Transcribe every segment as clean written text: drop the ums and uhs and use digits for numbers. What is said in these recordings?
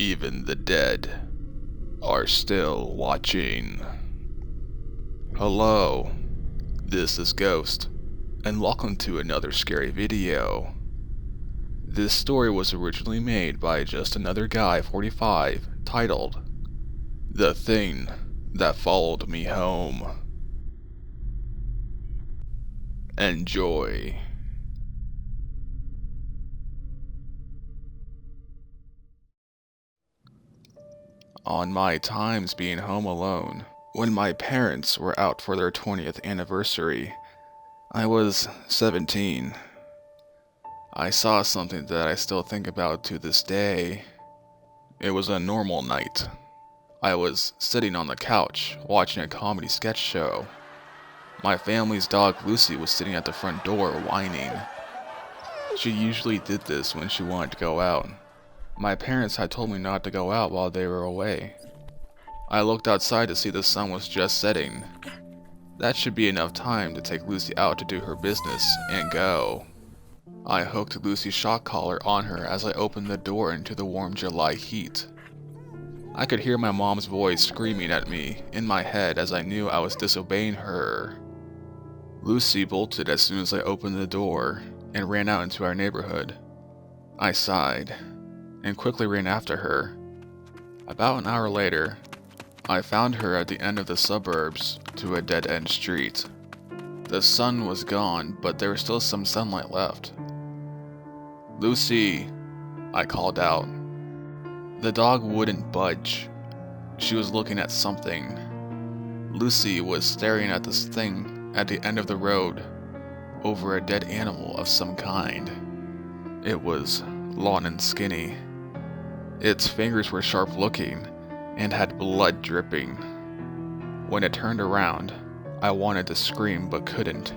Even the dead are still watching. Hello, this is Ghost, and welcome to another scary video. This story was originally made by just another guy 45, titled, The Thing That Followed Me Home. Enjoy. On my times being home alone, when my parents were out for their 20th anniversary, I was 17. I saw something that I still think about to this day. It was a normal night. I was sitting on the couch watching a comedy sketch show. My family's dog Lucy was sitting at the front door whining. She usually did this when she wanted to go out. My parents had told me not to go out while they were away. I looked outside to see the sun was just setting. That should be enough time to take Lucy out to do her business and go. I hooked Lucy's shock collar on her as I opened the door into the warm July heat. I could hear my mom's voice screaming at me in my head as I knew I was disobeying her. Lucy bolted as soon as I opened the door and ran out into our neighborhood. I sighed and quickly ran after her. About an hour later, I found her at the end of the suburbs to a dead-end street. The sun was gone, but there was still some sunlight left. "Lucy," I called out. The dog wouldn't budge. She was looking at something. Lucy was staring at this thing at the end of the road, over a dead animal of some kind. It was long and skinny. Its fingers were sharp looking and had blood dripping. When it turned around, I wanted to scream but couldn't.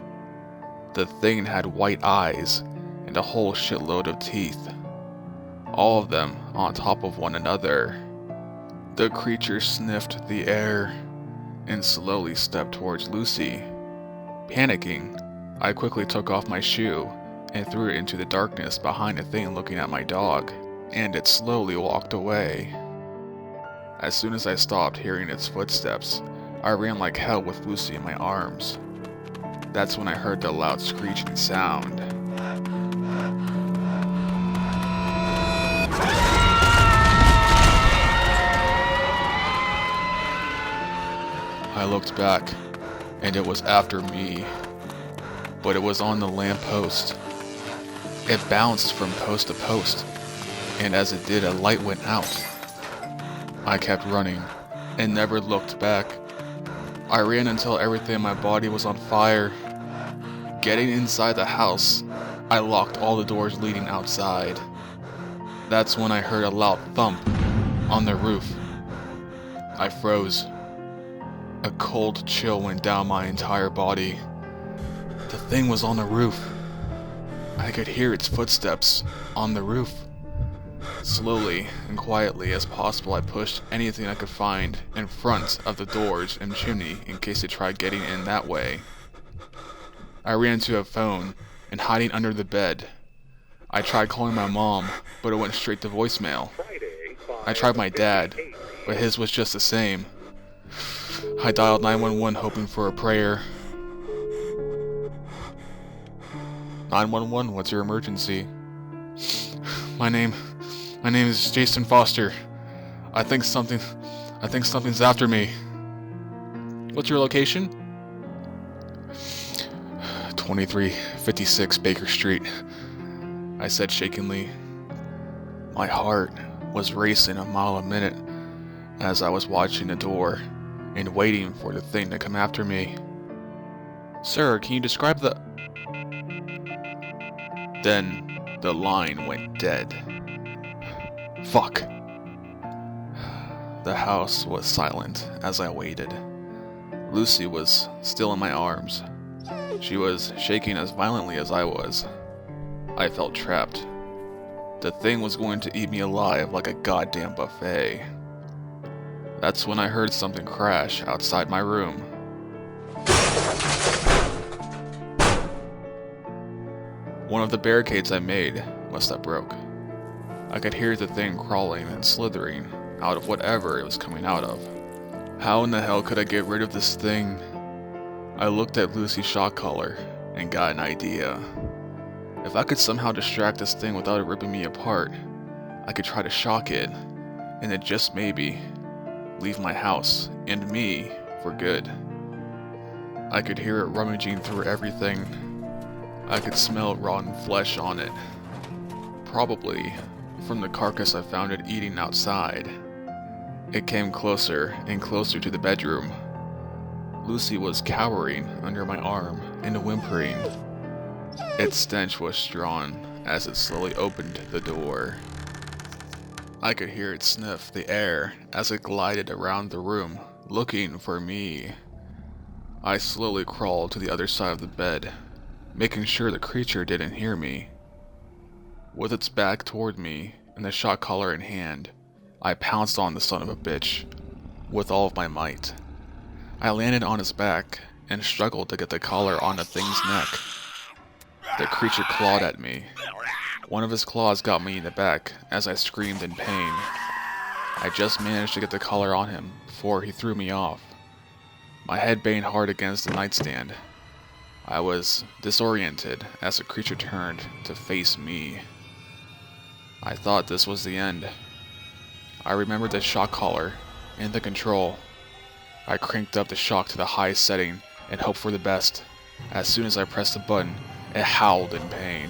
The thing had white eyes and a whole shitload of teeth, all of them on top of one another. The creature sniffed the air and slowly stepped towards Lucy. Panicking, I quickly took off my shoe and threw it into the darkness behind the thing looking at my dog, and it slowly walked away. As soon as I stopped hearing its footsteps, I ran like hell with Lucy in my arms. That's when I heard the loud screeching sound. I looked back, and it was after me, but it was on the lamppost. It bounced from post to post, and as it did, a light went out. I kept running and never looked back. I ran until everything in my body was on fire. Getting inside the house, I locked all the doors leading outside. That's when I heard a loud thump on the roof. I froze. A cold chill went down my entire body. The thing was on the roof. I could hear its footsteps on the roof. Slowly and quietly as possible, I pushed anything I could find in front of the doors and chimney in case it tried getting in that way. I ran to a phone and hiding under the bed. I tried calling my mom, but it went straight to voicemail. I tried my dad, but his was just the same. I dialed 911 hoping for a prayer. 911, what's your emergency? My name is Jason Foster. I think something's after me. What's your location? 2356 Baker Street, I said shakingly. My heart was racing a mile a minute as I was watching the door and waiting for the thing to come after me. Sir, can you describe the... Then the line went dead. Fuck. The house was silent as I waited. Lucy was still in my arms. She was shaking as violently as I was. I felt trapped. The thing was going to eat me alive like a goddamn buffet. That's when I heard something crash outside my room. One of the barricades I made must have broke. I could hear the thing crawling and slithering out of whatever it was coming out of. How in the hell could I get rid of this thing? I looked at Lucy's shock collar and got an idea. If I could somehow distract this thing without it ripping me apart, I could try to shock it, and it just maybe leave my house and me for good. I could hear it rummaging through everything. I could smell rotten flesh on it, probably from the carcass I found it eating outside. It came closer and closer to the bedroom. Lucy was cowering under my arm and whimpering. Its stench was strong as it slowly opened the door. I could hear it sniff the air as it glided around the room, looking for me. I slowly crawled to the other side of the bed, making sure the creature didn't hear me. With its back toward me and the shock collar in hand, I pounced on the son of a bitch with all of my might. I landed on his back and struggled to get the collar on the thing's neck. The creature clawed at me. One of his claws got me in the back as I screamed in pain. I just managed to get the collar on him before he threw me off. My head banged hard against the nightstand. I was disoriented as the creature turned to face me. I thought this was the end. I remembered the shock collar and the control. I cranked up the shock to the highest setting and hoped for the best. As soon as I pressed the button, it howled in pain.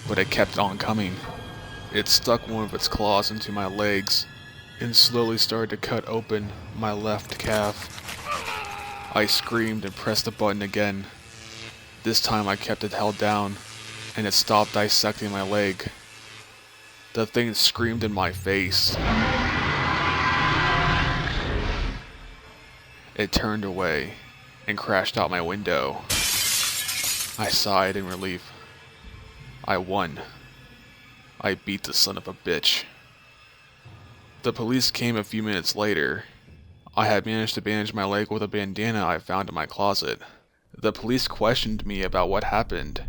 But it kept on coming. It stuck one of its claws into my legs and slowly started to cut open my left calf. I screamed and pressed the button again. This time I kept it held down, and it stopped dissecting my leg. The thing screamed in my face. It turned away and crashed out my window. I sighed in relief. I won. I beat the son of a bitch. The police came a few minutes later. I had managed to bandage my leg with a bandana I found in my closet. The police questioned me about what happened.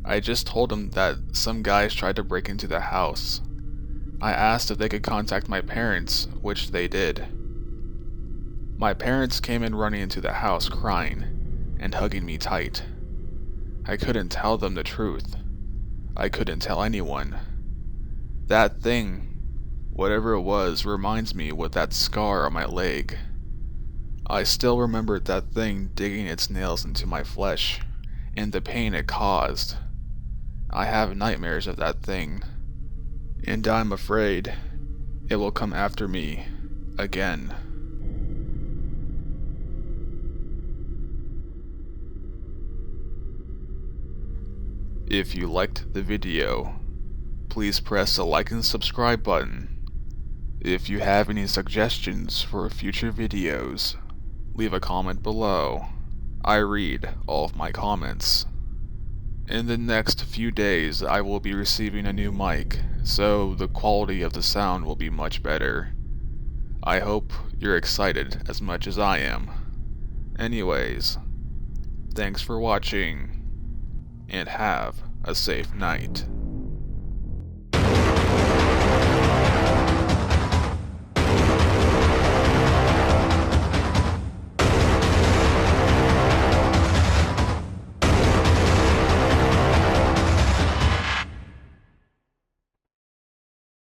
I just told them that some guys tried to break into the house. I asked if they could contact my parents, which they did. My parents came in running into the house crying and hugging me tight. I couldn't tell them the truth. I couldn't tell anyone. That thing, whatever it was, reminds me with that scar on my leg. I still remembered that thing digging its nails into my flesh, and the pain it caused. I have nightmares of that thing, and I'm afraid it will come after me again. If you liked the video, please press the like and subscribe button. If you have any suggestions for future videos, leave a comment below. I read all of my comments. In the next few days, I will be receiving a new mic, so the quality of the sound will be much better. I hope you're excited as much as I am. Anyways, thanks for watching, and have a safe night.